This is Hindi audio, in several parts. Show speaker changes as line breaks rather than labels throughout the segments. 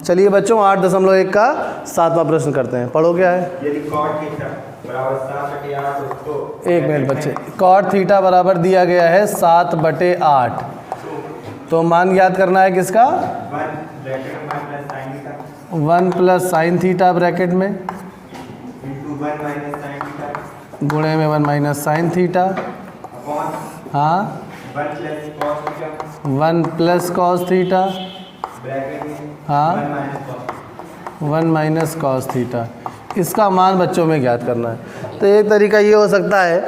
चलिए बच्चों 8.1 का 7वां प्रश्न करते हैं। पढ़ो क्या है।
यदि cot थीटा बराबर 7/8 उसको
1 मिनट बच्चे। cot थीटा बराबर दिया गया है 7/8, तो मान याद करना है किसका। 1 प्लस साइन थीटा ब्रैकेट में
इंटू 1 माइनस साइन थीटा
गुणे में 1 माइनस साइन थीटा,
अपॉन
हाँ
1 plus cos theta
1 plus cos theta,
bracket में
हाँ
1 minus cos
1 minus cos theta. इसका मान बच्चों में ज्ञात करना है। तो एक तरीका ये हो सकता है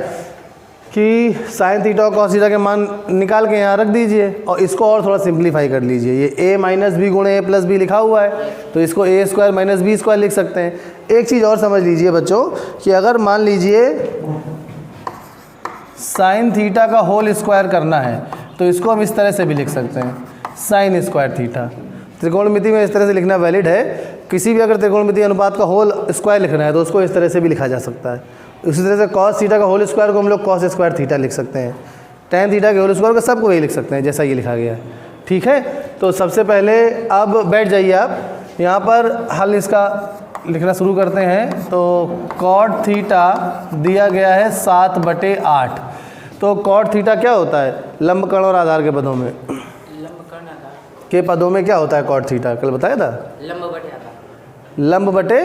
कि साइन थीटा और कॉस थीटा के मान निकाल के यहाँ रख दीजिए और इसको और थोड़ा सिंप्लीफाई कर लीजिए। ये a माइनस बी गुणे a प्लस बी लिखा हुआ है, तो इसको a square minus B square लिख सकते हैं। एक चीज़ और समझ लीजिए बच्चों कि अगर मान लीजिए साइन थीटा का होल स्क्वायर करना है तो इसको हम इस तरह से भी लिख सकते हैं, साइन स्क्वायर थीटा। त्रिकोणमिति में इस तरह से लिखना वैलिड है। किसी भी अगर त्रिकोणमिति अनुपात का होल स्क्वायर लिखना है तो उसको इस तरह से भी लिखा जा सकता है। उसी तरह से कॉस थीटा का होल स्क्वायर को हम लोग कॉस स्क्वायर थीटा लिख सकते हैं। टैन थीटा के होल स्क्वायर का सबको वही लिख सकते हैं जैसा ये लिखा गया है। ठीक है, तो सबसे पहले अब बैठ जाइए आप, यहाँ पर हल इसका लिखना शुरू करते हैं। तो कॉट थीटा दिया गया है 7/8। तो कॉट थीटा क्या होता है, लंब कर्ण और आधार के पदों में, के पदों में क्या होता है कॉट थीटा, कल बताया था, लंब बटे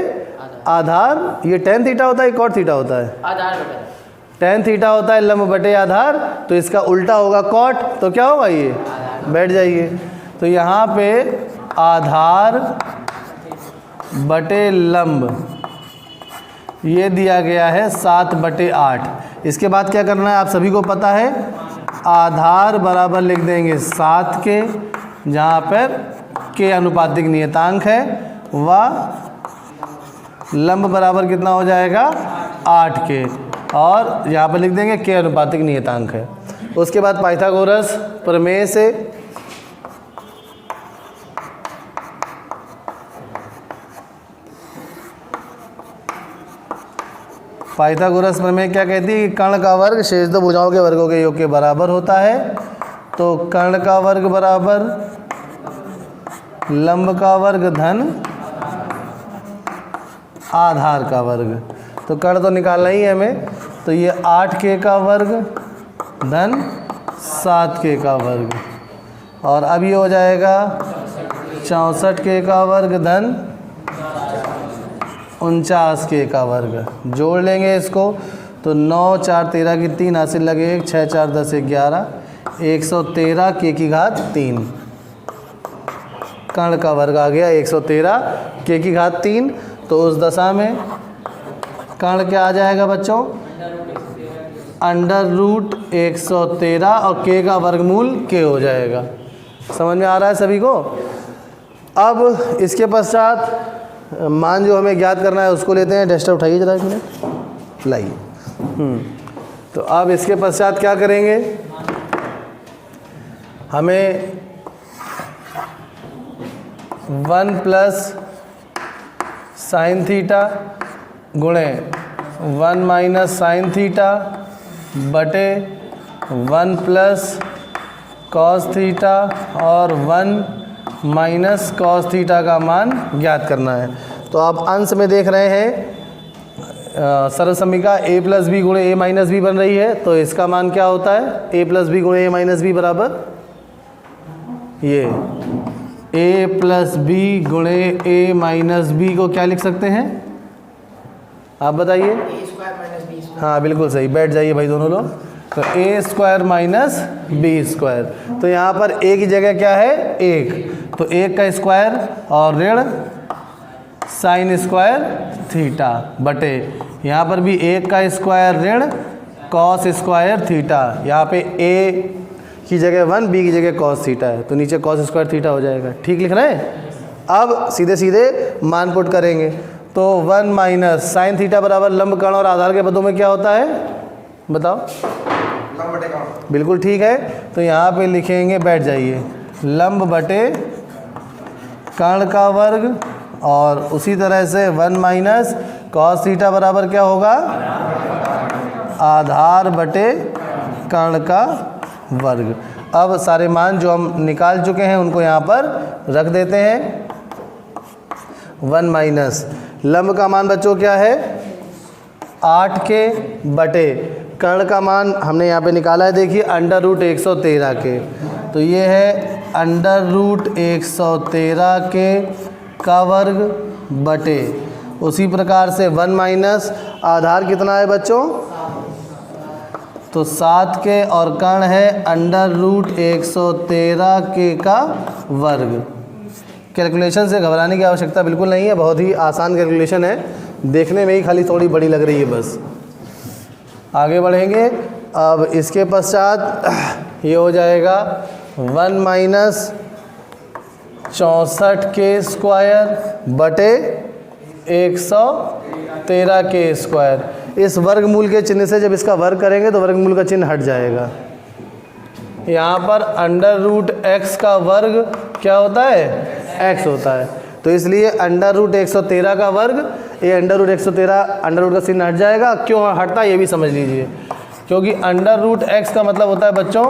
आधार। ये टैन थीटा होता है, कॉट थीटा होता है,
आधार बटे
टैन थीटा होता है लंब बटे आधार, तो इसका उल्टा होगा कॉट। तो क्या होगा ये, बैठ जाइए। तो यहाँ पे आधार बटे लंब ये दिया गया है 7/8। इसके बाद क्या करना है आप सभी को पता है, आधार बराबर लिख देंगे 7 के, जहाँ पर के अनुपातिक नियतांक है, व लंब बराबर कितना हो जाएगा 8 के, और यहाँ पर लिख देंगे के अनुपातिक नियतांक है। उसके बाद पाइथागोरस प्रमेय से पाइथागोरस प्रमेय क्या कहती है कि कर्ण का वर्ग शेष दो भुजाओं के वर्गों के योग के बराबर होता है। तो कर्ण का वर्ग बराबर लंब का वर्ग धन आधार का वर्ग। तो कर्ण तो निकालना ही है हमें, तो ये 8k का वर्ग धन 7k का वर्ग, और अब ये हो जाएगा 64k का वर्ग धन 49k का वर्ग। जोड़ लेंगे इसको तो 9 4 13 की 3 हासिल लगे 1 6 4 10 11 113 k की घात 3। कर्ण का वर्ग आ गया 113 k की घात 3। तो उस दशा में कर्ण क्या आ जाएगा बच्चों, √113 और k का वर्गमूल k हो जाएगा। समझ में आ रहा है सभी को। अब इसके पश्चात मान जो हमें ज्ञात करना है उसको लेते हैं। डस्टर उठाइए जरा एक मिनट, लाइए। तो अब इसके पश्चात क्या करेंगे, हमें 1 प्लस साइन थीटा गुणे 1 माइनस साइन थीटा बटे 1 प्लस कॉस थीटा और 1 माइनस कॉस थीटा का मान ज्ञात करना है। तो आप अंश में देख रहे हैं सरल समीकरण a प्लस बी गुणे a माइनस बी बन रही है। तो इसका मान क्या होता है, a प्लस बी गुणे a माइनस बी बराबर ये a प्लस बी गुणे a माइनस बी को क्या लिख सकते हैं आप बताइए। हाँ बिल्कुल सही, बैठ जाइए भाई दोनों लोग। तो a square minus B square. तो यहाँ पर a की जगह क्या है 1, तो 1 का स्क्वायर और ऋण साइन स्क्वायर थीटा बटे यहाँ पर भी 1 का स्क्वायर ऋण कॉस स्क्वायर थीटा। यहाँ पे a की जगह 1, b की जगह कॉस थीटा है, तो नीचे कॉस स्क्वायर थीटा हो जाएगा। ठीक लिख रहे हैं। अब सीधे सीधे मान पुट करेंगे। तो 1 माइनस साइन थीटा बराबर लंब कर्ण और आधार के पदों में क्या होता है बताओ,
लंब बटे कर्ण।
बिल्कुल ठीक है। तो यहाँ पे लिखेंगे, बैठ जाइए, लंब बटे कर्ण का वर्ग, और उसी तरह से 1 माइनस कॉस थीटा बराबर क्या होगा आधार बटे कर्ण का वर्ग। अब सारे मान जो हम निकाल चुके हैं उनको यहाँ पर रख देते हैं। 1 माइनस लंब का मान बच्चों क्या है 8 के बटे कर्ण का मान हमने यहाँ पे निकाला है, देखिए अंडर रूट 113 के, तो ये है अंडर रूट 113 के का वर्ग बटे, उसी प्रकार से 1 माइनस आधार कितना है बच्चों, तो 7 के और कर्ण है अंडर रूट 113 के का वर्ग। कैलकुलेशन से घबराने की आवश्यकता बिल्कुल नहीं है, बहुत ही आसान कैलकुलेशन है, देखने में ही खाली थोड़ी बड़ी लग रही है बस। आगे बढ़ेंगे। अब इसके पश्चात ये हो जाएगा 1 माइनस 64 के स्क्वायर बटे 113 के स्क्वायर। इस वर्गमूल के चिन्ह से जब इसका वर्ग करेंगे तो वर्गमूल का चिन्ह हट जाएगा। यहाँ पर अंडर रूट x का वर्ग क्या होता है x होता है, तो इसलिए अंडर रूट 113 का वर्ग, ये अंडर रूट 113 अंडर रूट का चिन्ह हट जाएगा। क्यों हटता है ये भी समझ लीजिए, क्योंकि अंडर रूट x का मतलब होता है बच्चों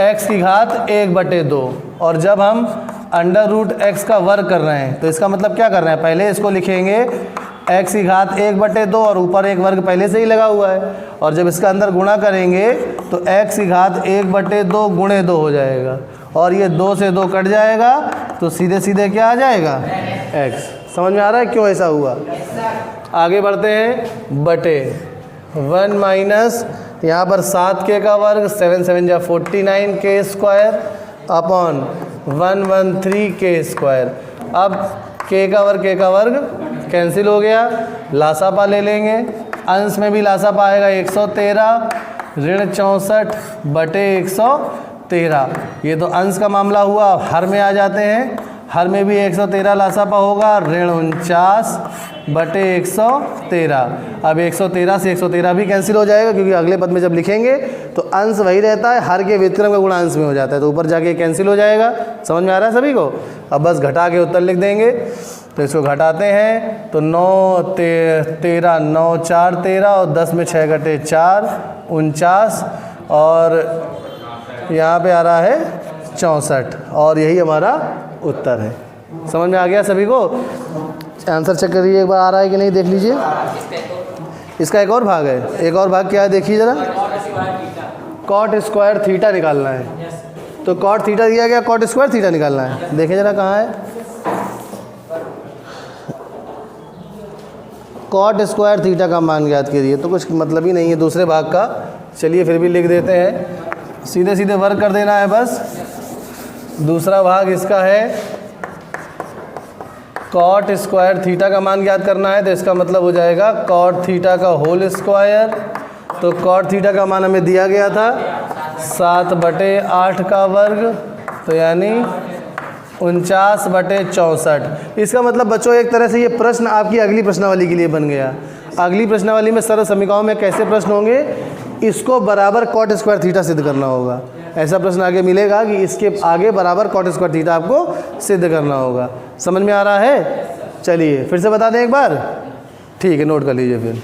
x की घात 1/2, और जब हम अंडर रूट x का वर्ग कर रहे हैं तो इसका मतलब क्या कर रहे हैं, पहले इसको लिखेंगे x की घात 1/2 और ऊपर एक वर्ग पहले से ही लगा हुआ है, और जब इसका अंदर गुणा करेंगे तो x की घात 1/2 गुणे 2 हो जाएगा, और ये 2 से 2 कट जाएगा तो सीधे सीधे क्या आ जाएगा x। समझ में आ रहा है क्यों ऐसा हुआ। आगे बढ़ते हैं। बटे 1 माइनस यहाँ पर 7 के का वर्ग 7 7 जा 49 के स्क्वायर अपॉन 113 के स्क्वायर। अब के का वर्ग कैंसिल हो गया, लासापा ले लेंगे, अंश में भी लासापा आएगा 113 ऋण 64 बटे 113। ये तो अंश का मामला हुआ, हर में आ जाते हैं, हर में भी 113 लासापा होगा, ऋण 49 बटे 113। अब 113 से 113 भी कैंसिल हो जाएगा, क्योंकि अगले पद में जब लिखेंगे तो अंश वही रहता है, हर के व्युत्क्रम का गुणा अंश में हो जाता है, तो ऊपर जाके कैंसिल हो जाएगा। समझ में आ रहा है सभी को। अब बस घटा के उत्तर लिख देंगे, तो इसको घटाते हैं तो 9 13 9 4 13 और 10 में 6 घटे 4 49, और यहाँ पे आ रहा है 64, और यही हमारा उत्तर है। समझ में आ गया सभी को। आंसर चेक करिए एक बार, आ रहा है कि नहीं देख लीजिए। इसका एक और भाग है, एक और भाग क्या है देखिए ज़रा, कॉट स्क्वायर थीटा निकालना है। तो कॉट थीटा दिया गया, कॉट स्क्वायर थीटा निकालना है। देखें ज़रा कहाँ है, कॉट स्क्वायर थीटा का मान ज्ञात कीजिए, तो कुछ मतलब ही नहीं है दूसरे भाग का। चलिए फिर भी लिख देते हैं, सीधे सीधे वर्क कर देना है बस। दूसरा भाग इसका है कॉट स्क्वायर थीटा का मान ज्ञात करना है, तो इसका मतलब हो जाएगा कॉट थीटा का होल स्क्वायर। तो कॉट थीटा का मान हमें दिया गया था 7/8 का वर्ग, तो यानी 49/64। इसका मतलब बच्चों एक तरह से ये प्रश्न आपकी अगली प्रश्नावली के लिए बन गया। अगली प्रश्नावली में सरल समीकरणों में कैसे प्रश्न होंगे, इसको बराबर कॉट स्क्वायर थीटा सिद्ध करना होगा। ऐसा प्रश्न आगे मिलेगा कि इसके आगे बराबर कॉट स्क्वायर थीटा आपको सिद्ध करना होगा। समझ में आ रहा है। चलिए फिर से बता दें एक बार, ठीक है, नोट कर लीजिए फिर।